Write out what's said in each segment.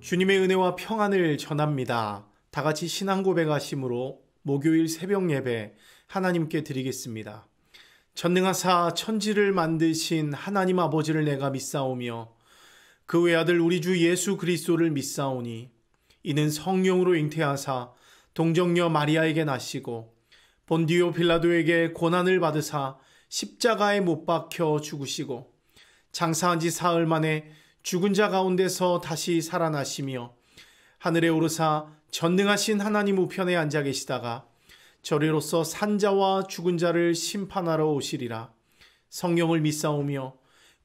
주님의 은혜와 평안을 전합니다. 다 같이 신앙 고백하심으로 목요일 새벽 예배 하나님께 드리겠습니다. 전능하사 천지를 만드신 하나님 아버지를 내가 믿사오며 그 외아들 우리 주 예수 그리스도를 믿사오니 이는 성령으로 잉태하사 동정녀 마리아에게 나시고 본디오 빌라도에게 고난을 받으사 십자가에 못 박혀 죽으시고 장사한 지 사흘 만에 죽은 자 가운데서 다시 살아나시며 하늘에 오르사 전능하신 하나님 우편에 앉아 계시다가 저리로서 산자와 죽은 자를 심판하러 오시리라. 성령을 믿사오며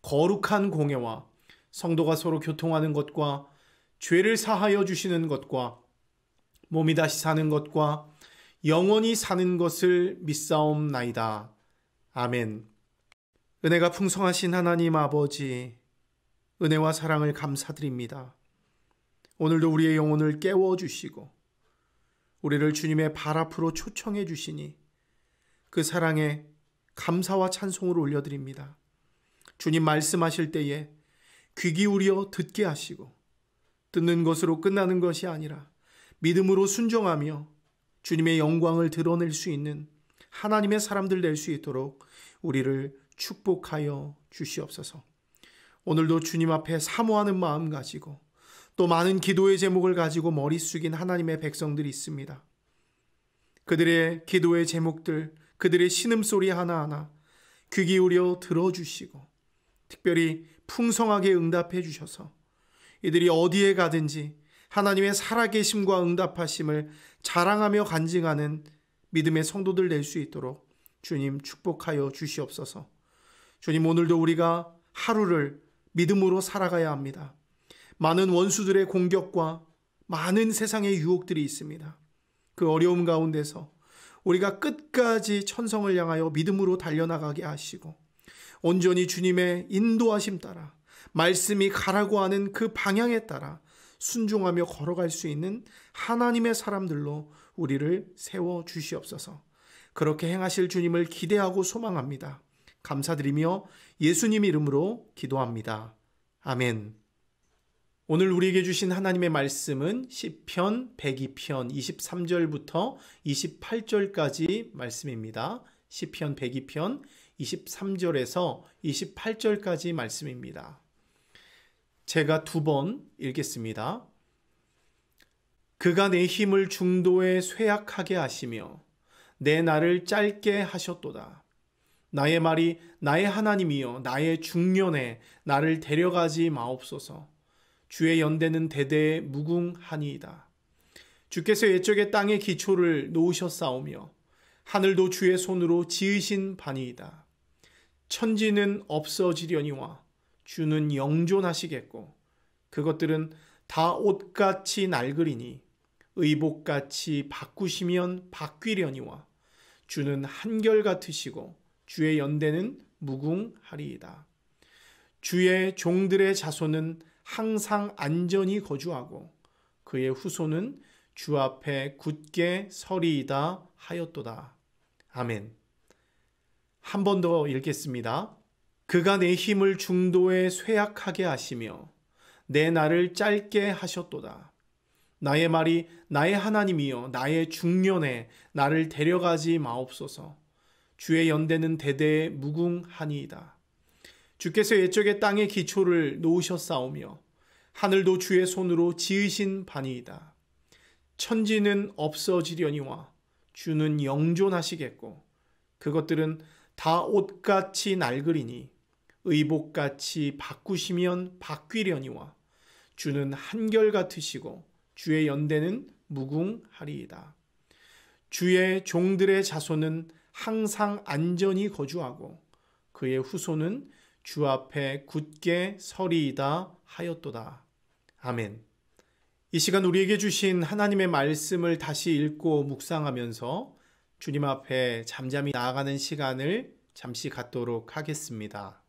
거룩한 공예와 성도가 서로 교통하는 것과 죄를 사하여 주시는 것과 몸이 다시 사는 것과 영원히 사는 것을 믿사옵나이다. 아멘. 은혜가 풍성하신 하나님 아버지, 은혜와 사랑을 감사드립니다. 오늘도 우리의 영혼을 깨워주시고 우리를 주님의 발 앞으로 초청해 주시니 그 사랑에 감사와 찬송을 올려드립니다. 주님 말씀하실 때에 귀 기울여 듣게 하시고 듣는 것으로 끝나는 것이 아니라 믿음으로 순종하며 주님의 영광을 드러낼 수 있는 하나님의 사람들 될 수 있도록 우리를 축복하여 주시옵소서. 오늘도 주님 앞에 사모하는 마음 가지고 또 많은 기도의 제목을 가지고 머리 숙인 하나님의 백성들이 있습니다. 그들의 기도의 제목들, 그들의 신음소리 하나하나 귀 기울여 들어주시고 특별히 풍성하게 응답해 주셔서 이들이 어디에 가든지 하나님의 살아계심과 응답하심을 자랑하며 간증하는 믿음의 성도들 될 수 있도록 주님 축복하여 주시옵소서. 주님, 오늘도 우리가 하루를 믿음으로 살아가야 합니다. 많은 원수들의 공격과 많은 세상의 유혹들이 있습니다. 그 어려움 가운데서 우리가 끝까지 천성을 향하여 믿음으로 달려나가게 하시고 온전히 주님의 인도하심 따라 말씀이 가라고 하는 그 방향에 따라 순종하며 걸어갈 수 있는 하나님의 사람들로 우리를 세워 주시옵소서. 그렇게 행하실 주님을 기대하고 소망합니다. 감사드리며 예수님 이름으로 기도합니다. 아멘. 오늘 우리에게 주신 하나님의 말씀은 시편 102편 23절부터 28절까지 말씀입니다. 시편 102편 23절에서 28절까지 말씀입니다. 제가 두 번 읽겠습니다. 그가 내 힘을 중도에 쇠약하게 하시며 내 날을 짧게 하셨도다. 나의 말이 나의 하나님이여 나의 중년에 나를 데려가지 마옵소서. 주의 연대는 대대에 무궁하니이다. 주께서 옛적에 땅의 기초를 놓으셨사오며 하늘도 주의 손으로 지으신 바니이다. 천지는 없어지려니와 주는 영존하시겠고 그것들은 다 옷같이 낡으리니 의복같이 바꾸시면 바뀌려니와 주는 한결같으시고 주의 연대는 무궁하리이다. 주의 종들의 자손은 항상 안전히 거주하고 그의 후손은 주 앞에 굳게 서리이다 하였도다. 아멘. 한 번 더 읽겠습니다. 그가 내 힘을 중도에 쇠약하게 하시며 내 날을 짧게 하셨도다. 나의 말이 나의 하나님이여 나의 중년에 나를 데려가지 마옵소서. 주의 연대는 대대에 무궁하니이다. 주께서 옛적에 땅의 기초를 놓으셨사오며 하늘도 주의 손으로 지으신 바니이다. 천지는 없어지려니와 주는 영존하시겠고 그것들은 다 옷같이 낡으리니 의복같이 바꾸시면 바뀌려니와 주는 한결같으시고 주의 연대는 무궁하리이다. 주의 종들의 자손은 항상 안전히 거주하고 그의 후손은 주 앞에 굳게 서리이다 하였도다. 아멘. 이 시간 우리에게 주신 하나님의 말씀을 다시 읽고 묵상하면서 주님 앞에 잠잠히 나아가는 시간을 잠시 갖도록 하겠습니다.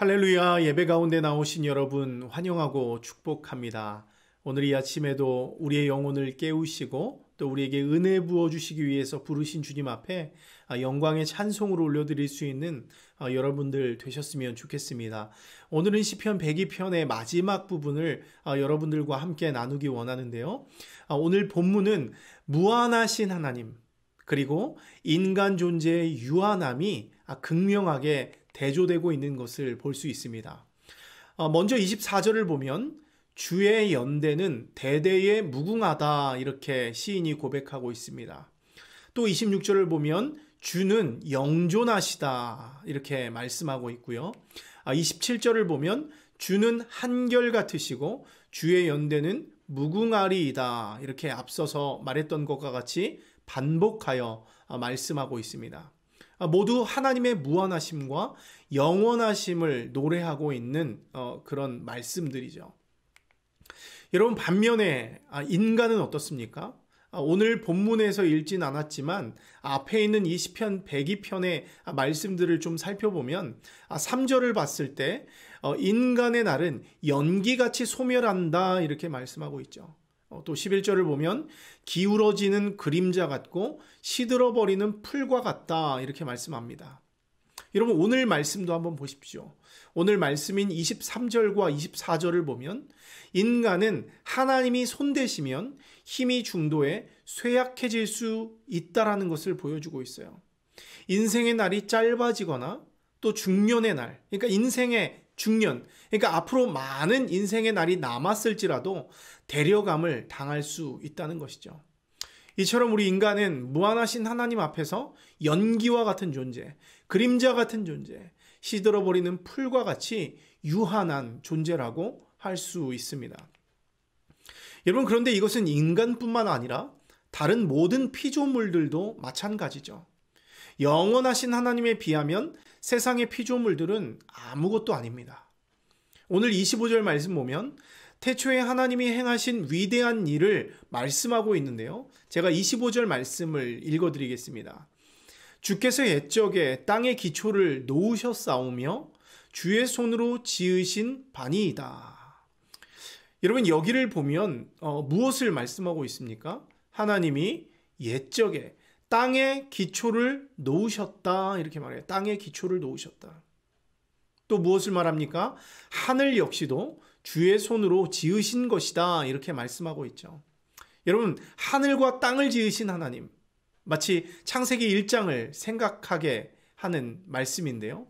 할렐루야, 예배 가운데 나오신 여러분 환영하고 축복합니다. 오늘 이 아침에도 우리의 영혼을 깨우시고 또 우리에게 은혜 부어주시기 위해서 부르신 주님 앞에 영광의 찬송으로 올려드릴 수 있는 여러분들 되셨으면 좋겠습니다. 오늘은 시편 102편의 마지막 부분을 여러분들과 함께 나누기 원하는데요. 오늘 본문은 무한하신 하나님 그리고 인간 존재의 유한함이 극명하게 대조되고 있는 것을 볼 수 있습니다. 먼저 24절을 보면 주의 연대는 대대에 무궁하다 이렇게 시인이 고백하고 있습니다. 또 26절을 보면 주는 영존하시다 이렇게 말씀하고 있고요. 27절을 보면 주는 한결같으시고 주의 연대는 무궁하리이다 이렇게 앞서서 말했던 것과 같이 반복하여 말씀하고 있습니다. 모두 하나님의 무한하심과 영원하심을 노래하고 있는 그런 말씀들이죠. 여러분 반면에 인간은 어떻습니까? 오늘 본문에서 읽진 않았지만 앞에 있는 이 시편 102편의 말씀들을 좀 살펴보면 3절을 봤을 때 인간의 날은 연기같이 소멸한다 이렇게 말씀하고 있죠. 또 11절을 보면 기울어지는 그림자 같고 시들어버리는 풀과 같다 이렇게 말씀합니다. 여러분 오늘 말씀도 한번 보십시오. 오늘 말씀인 23절과 24절을 보면 인간은 하나님이 손대시면 힘이 중도에 쇠약해질 수 있다라는 것을 보여주고 있어요. 인생의 날이 짧아지거나 또 중년의 날, 그러니까 인생의 중년, 그러니까 앞으로 많은 인생의 날이 남았을지라도 데려감을 당할 수 있다는 것이죠. 이처럼 우리 인간은 무한하신 하나님 앞에서 연기와 같은 존재, 그림자 같은 존재, 시들어버리는 풀과 같이 유한한 존재라고 할 수 있습니다. 여러분 그런데 이것은 인간뿐만 아니라 다른 모든 피조물들도 마찬가지죠. 영원하신 하나님에 비하면 세상의 피조물들은 아무것도 아닙니다. 오늘 25절 말씀 보면 태초에 하나님이 행하신 위대한 일을 말씀하고 있는데요. 제가 25절 말씀을 읽어드리겠습니다. 주께서 옛적에 땅의 기초를 놓으셨사오며 주의 손으로 지으신 바니이다. 여러분 여기를 보면 무엇을 말씀하고 있습니까? 하나님이 옛적에 땅의 기초를 놓으셨다 이렇게 말해요. 땅의 기초를 놓으셨다. 또 무엇을 말합니까? 하늘 역시도 주의 손으로 지으신 것이다 이렇게 말씀하고 있죠. 여러분 하늘과 땅을 지으신 하나님 마치 창세기 1장을 생각하게 하는 말씀인데요.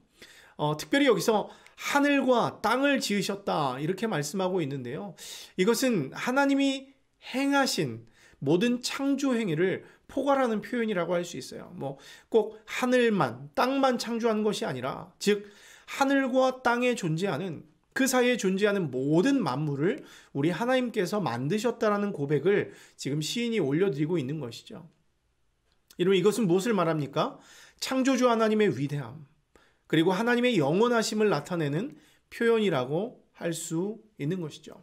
특별히 여기서 하늘과 땅을 지으셨다 이렇게 말씀하고 있는데요. 이것은 하나님이 행하신 모든 창조 행위를 포괄하는 표현이라고 할 수 있어요. 꼭 하늘만 땅만 창조한 것이 아니라 즉 하늘과 땅에 존재하는 그 사이에 존재하는 모든 만물을 우리 하나님께서 만드셨다라는 고백을 지금 시인이 올려드리고 있는 것이죠. 여러분 이것은 무엇을 말합니까? 창조주 하나님의 위대함 그리고 하나님의 영원하심을 나타내는 표현이라고 할 수 있는 것이죠.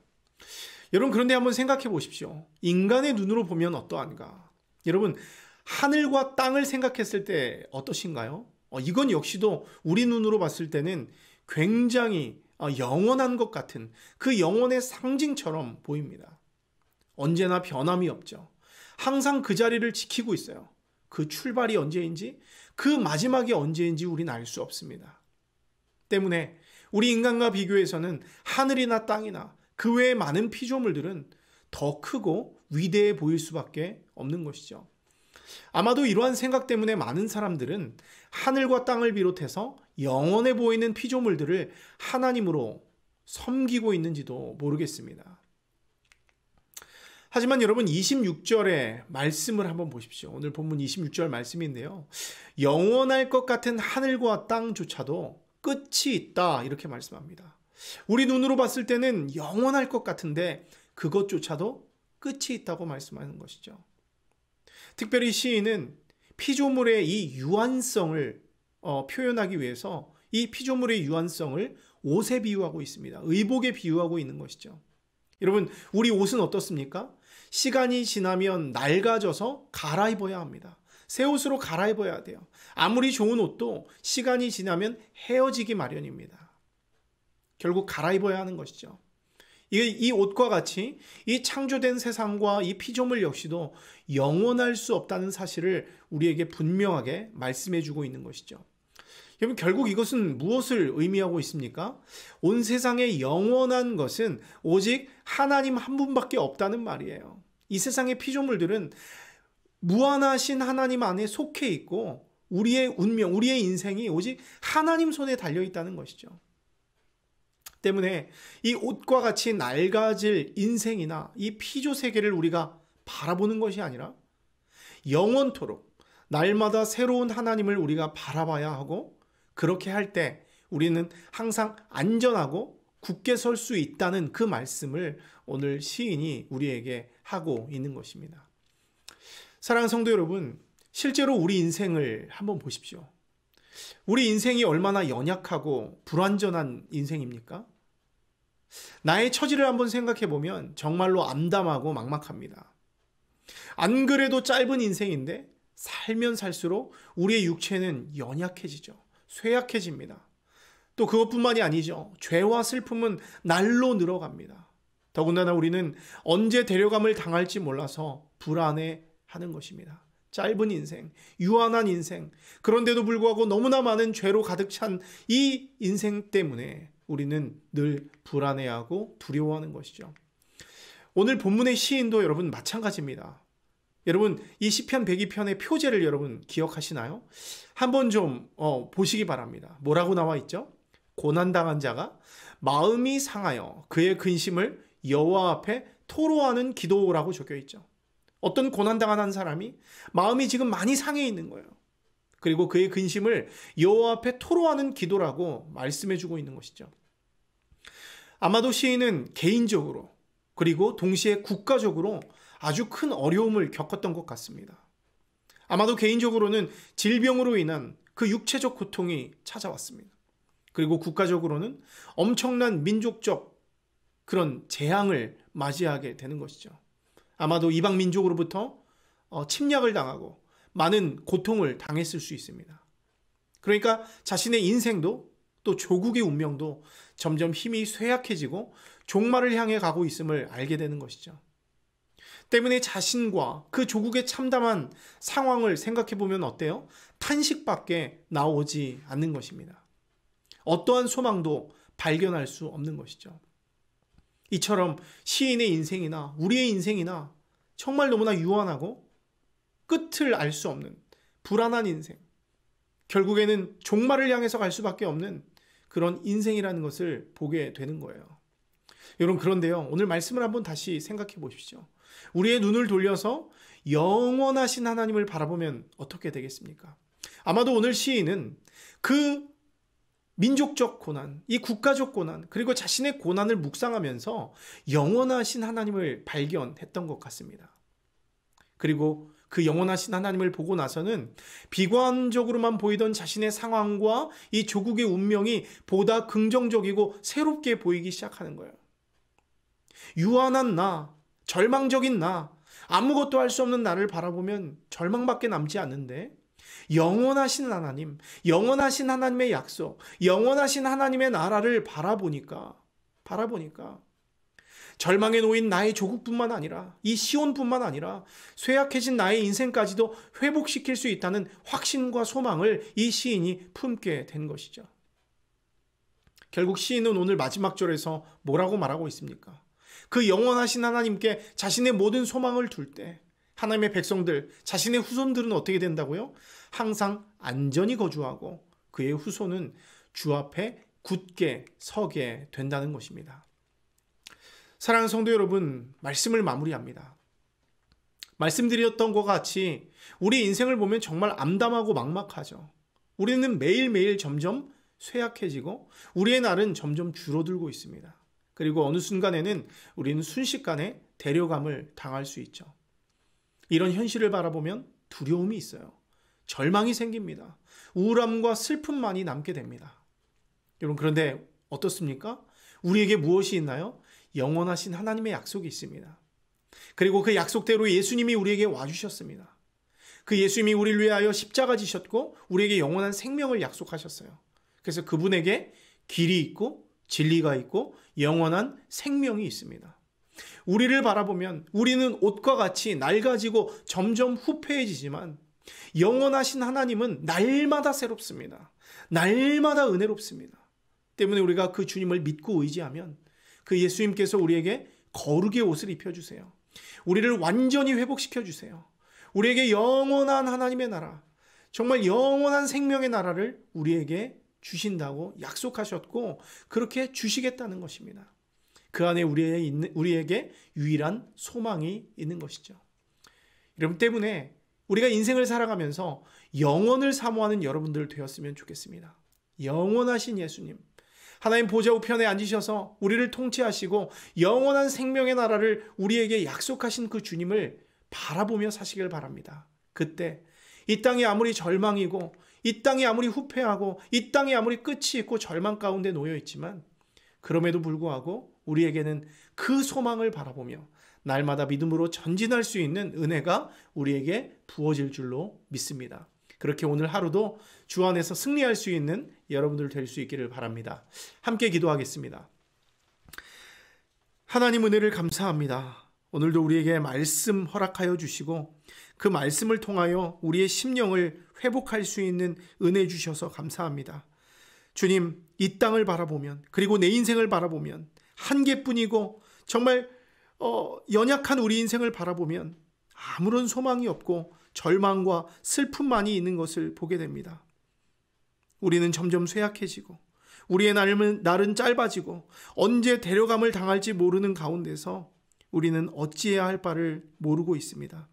여러분 그런데 한번 생각해 보십시오. 인간의 눈으로 보면 어떠한가? 여러분 하늘과 땅을 생각했을 때 어떠신가요? 이건 역시도 우리 눈으로 봤을 때는 굉장히 영원한 것 같은 그 영원의 상징처럼 보입니다. 언제나 변함이 없죠. 항상 그 자리를 지키고 있어요. 그 출발이 언제인지 그 마지막이 언제인지 우리는 알 수 없습니다. 때문에 우리 인간과 비교해서는 하늘이나 땅이나 그 외의 많은 피조물들은 더 크고 위대해 보일 수밖에 없는 것이죠. 아마도 이러한 생각 때문에 많은 사람들은 하늘과 땅을 비롯해서 영원해 보이는 피조물들을 하나님으로 섬기고 있는지도 모르겠습니다. 하지만 여러분 26절의 말씀을 한번 보십시오. 오늘 본문 26절 말씀인데요. 영원할 것 같은 하늘과 땅조차도 끝이 있다 이렇게 말씀합니다. 우리 눈으로 봤을 때는 영원할 것 같은데 그것조차도 끝이 있다고 말씀하는 것이죠. 특별히 시인은 피조물의 이 유한성을 표현하기 위해서 이 피조물의 유한성을 옷에 비유하고 있습니다. 의복에 비유하고 있는 것이죠. 여러분 우리 옷은 어떻습니까? 시간이 지나면 낡아져서 갈아입어야 합니다. 새 옷으로 갈아입어야 돼요. 아무리 좋은 옷도 시간이 지나면 헤어지기 마련입니다. 결국 갈아입어야 하는 것이죠. 이 옷과 같이 이 창조된 세상과 이 피조물 역시도 영원할 수 없다는 사실을 우리에게 분명하게 말씀해 주고 있는 것이죠. 여러분, 결국 이것은 무엇을 의미하고 있습니까? 온 세상에 영원한 것은 오직 하나님 한 분밖에 없다는 말이에요. 이 세상의 피조물들은 무한하신 하나님 안에 속해 있고 우리의 운명, 우리의 인생이 오직 하나님 손에 달려 있다는 것이죠. 때문에 이 옷과 같이 낡아질 인생이나 이 피조 세계를 우리가 바라보는 것이 아니라 영원토록 날마다 새로운 하나님을 우리가 바라봐야 하고, 그렇게 할 때 우리는 항상 안전하고 굳게 설 수 있다는 그 말씀을 오늘 시인이 우리에게 하고 있는 것입니다. 사랑하는 성도 여러분, 실제로 우리 인생을 한번 보십시오. 우리 인생이 얼마나 연약하고 불완전한 인생입니까? 나의 처지를 한번 생각해 보면 정말로 암담하고 막막합니다. 안 그래도 짧은 인생인데 살면 살수록 우리의 육체는 연약해지죠. 쇠약해집니다. 또 그것뿐만이 아니죠. 죄와 슬픔은 날로 늘어갑니다. 더군다나 우리는 언제 데려감을 당할지 몰라서 불안해하는 것입니다. 짧은 인생, 유한한 인생, 그런데도 불구하고 너무나 많은 죄로 가득 찬 이 인생 때문에 우리는 늘 불안해하고 두려워하는 것이죠. 오늘 본문의 시인도 여러분 마찬가지입니다. 여러분, 이 시편 102편의 표제를 여러분 기억하시나요? 한번 좀 보시기 바랍니다. 뭐라고 나와 있죠? 고난당한 자가 마음이 상하여 그의 근심을 여호와 앞에 토로하는 기도라고 적혀 있죠. 어떤 고난당한 한 사람이 마음이 지금 많이 상해 있는 거예요. 그리고 그의 근심을 여호와 앞에 토로하는 기도라고 말씀해 주고 있는 것이죠. 아마도 시인은 개인적으로 그리고 동시에 국가적으로 아주 큰 어려움을 겪었던 것 같습니다. 아마도 개인적으로는 질병으로 인한 그 육체적 고통이 찾아왔습니다. 그리고 국가적으로는 엄청난 민족적 그런 재앙을 맞이하게 되는 것이죠. 아마도 이방 민족으로부터 침략을 당하고 많은 고통을 당했을 수 있습니다. 그러니까 자신의 인생도 또 조국의 운명도 점점 힘이 쇠약해지고 종말을 향해 가고 있음을 알게 되는 것이죠. 때문에 자신과 그 조국의 참담한 상황을 생각해 보면 어때요? 탄식밖에 나오지 않는 것입니다. 어떠한 소망도 발견할 수 없는 것이죠. 이처럼 시인의 인생이나 우리의 인생이나 정말 너무나 유한하고 끝을 알 수 없는 불안한 인생, 결국에는 종말을 향해서 갈 수밖에 없는 그런 인생이라는 것을 보게 되는 거예요. 여러분, 그런데요, 오늘 말씀을 한번 다시 생각해 보십시오. 우리의 눈을 돌려서 영원하신 하나님을 바라보면 어떻게 되겠습니까? 아마도 오늘 시인은 그 민족적 고난, 이 국가적 고난, 그리고 자신의 고난을 묵상하면서 영원하신 하나님을 발견했던 것 같습니다. 그리고 그 영원하신 하나님을 보고 나서는 비관적으로만 보이던 자신의 상황과 이 조국의 운명이 보다 긍정적이고 새롭게 보이기 시작하는 거예요. 유한한 나, 절망적인 나, 아무것도 할 수 없는 나를 바라보면 절망밖에 남지 않는데, 영원하신 하나님, 영원하신 하나님의 약속, 영원하신 하나님의 나라를 바라보니까 절망에 놓인 나의 조국뿐만 아니라 이 시온뿐만 아니라 쇠약해진 나의 인생까지도 회복시킬 수 있다는 확신과 소망을 이 시인이 품게 된 것이죠. 결국 시인은 오늘 마지막 절에서 뭐라고 말하고 있습니까? 그 영원하신 하나님께 자신의 모든 소망을 둘 때 하나님의 백성들, 자신의 후손들은 어떻게 된다고요? 항상 안전히 거주하고 그의 후손은 주 앞에 굳게 서게 된다는 것입니다. 사랑하는 성도 여러분, 말씀을 마무리합니다. 말씀드렸던 것 같이 우리 인생을 보면 정말 암담하고 막막하죠. 우리는 매일매일 점점 쇠약해지고 우리의 날은 점점 줄어들고 있습니다. 그리고 어느 순간에는 우리는 순식간에 데려감을 당할 수 있죠. 이런 현실을 바라보면 두려움이 있어요. 절망이 생깁니다. 우울함과 슬픔만이 남게 됩니다. 여러분, 그런데 어떻습니까? 우리에게 무엇이 있나요? 영원하신 하나님의 약속이 있습니다. 그리고 그 약속대로 예수님이 우리에게 와주셨습니다. 그 예수님이 우리를 위하여 십자가 지셨고 우리에게 영원한 생명을 약속하셨어요. 그래서 그분에게 길이 있고 진리가 있고 영원한 생명이 있습니다. 우리를 바라보면 우리는 옷과 같이 낡아지고 점점 후패해지지만 영원하신 하나님은 날마다 새롭습니다. 날마다 은혜롭습니다. 때문에 우리가 그 주님을 믿고 의지하면 그 예수님께서 우리에게 거룩의 옷을 입혀주세요. 우리를 완전히 회복시켜주세요. 우리에게 영원한 하나님의 나라, 정말 영원한 생명의 나라를 우리에게 주신다고 약속하셨고 그렇게 주시겠다는 것입니다. 그 안에 우리에게 유일한 소망이 있는 것이죠. 여러분 때문에 우리가 인생을 살아가면서 영원을 사모하는 여러분들 되었으면 좋겠습니다. 영원하신 예수님, 하나님 보좌 우편에 앉으셔서 우리를 통치하시고 영원한 생명의 나라를 우리에게 약속하신 그 주님을 바라보며 사시길 바랍니다. 그때 이 땅이 아무리 절망이고 이 땅이 아무리 후패하고 이 땅이 아무리 끝이 있고 절망 가운데 놓여 있지만 그럼에도 불구하고 우리에게는 그 소망을 바라보며 날마다 믿음으로 전진할 수 있는 은혜가 우리에게 부어질 줄로 믿습니다. 그렇게 오늘 하루도 주 안에서 승리할 수 있는 여러분들 될 수 있기를 바랍니다. 함께 기도하겠습니다. 하나님 은혜를 감사합니다. 오늘도 우리에게 말씀 허락하여 주시고 그 말씀을 통하여 우리의 심령을 회복할 수 있는 은혜 주셔서 감사합니다. 주님, 이 땅을 바라보면 그리고 내 인생을 바라보면 한계뿐이고 정말 연약한 우리 인생을 바라보면 아무런 소망이 없고 절망과 슬픔만이 있는 것을 보게 됩니다. 우리는 점점 쇠약해지고 우리의 날은 짧아지고 언제 데려감을 당할지 모르는 가운데서 우리는 어찌해야 할 바를 모르고 있습니다.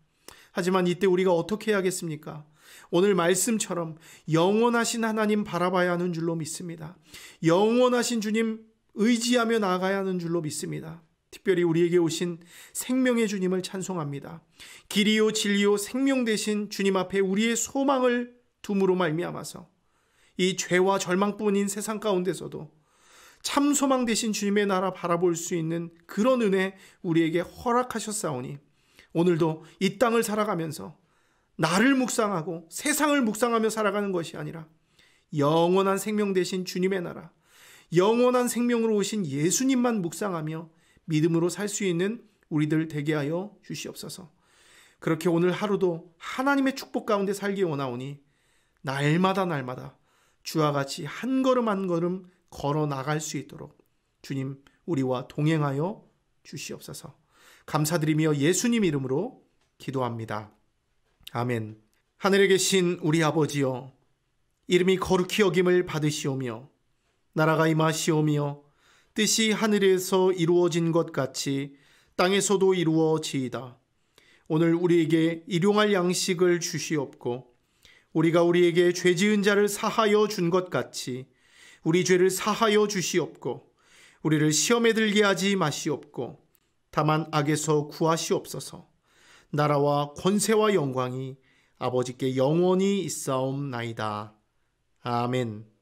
하지만 이때 우리가 어떻게 해야겠습니까? 오늘 말씀처럼 영원하신 하나님 바라봐야 하는 줄로 믿습니다. 영원하신 주님 의지하며 나아가야 하는 줄로 믿습니다. 특별히 우리에게 오신 생명의 주님을 찬송합니다. 길이요 진리요 생명 되신 주님 앞에 우리의 소망을 둠으로 말미암아서 이 죄와 절망뿐인 세상 가운데서도 참 소망 되신 주님의 나라 바라볼 수 있는 그런 은혜 우리에게 허락하셨사오니 오늘도 이 땅을 살아가면서 나를 묵상하고 세상을 묵상하며 살아가는 것이 아니라 영원한 생명 되신 주님의 나라, 영원한 생명으로 오신 예수님만 묵상하며 믿음으로 살 수 있는 우리들 되게 하여 주시옵소서. 그렇게 오늘 하루도 하나님의 축복 가운데 살기 원하오니 날마다 주와 같이 한 걸음 한 걸음 걸어 나갈 수 있도록 주님 우리와 동행하여 주시옵소서. 감사드리며 예수님 이름으로 기도합니다. 아멘. 하늘에 계신 우리 아버지여, 이름이 거룩히 여김을 받으시오며 나라가 임하시오며 뜻이 하늘에서 이루어진 것 같이 땅에서도 이루어지이다. 오늘 우리에게 일용할 양식을 주시옵고 우리가 우리에게 죄 지은 자를 사하여 준 것 같이 우리 죄를 사하여 주시옵고 우리를 시험에 들게 하지 마시옵고 다만 악에서 구하시옵소서. 나라와 권세와 영광이 아버지께 영원히 있사옵나이다. 아멘.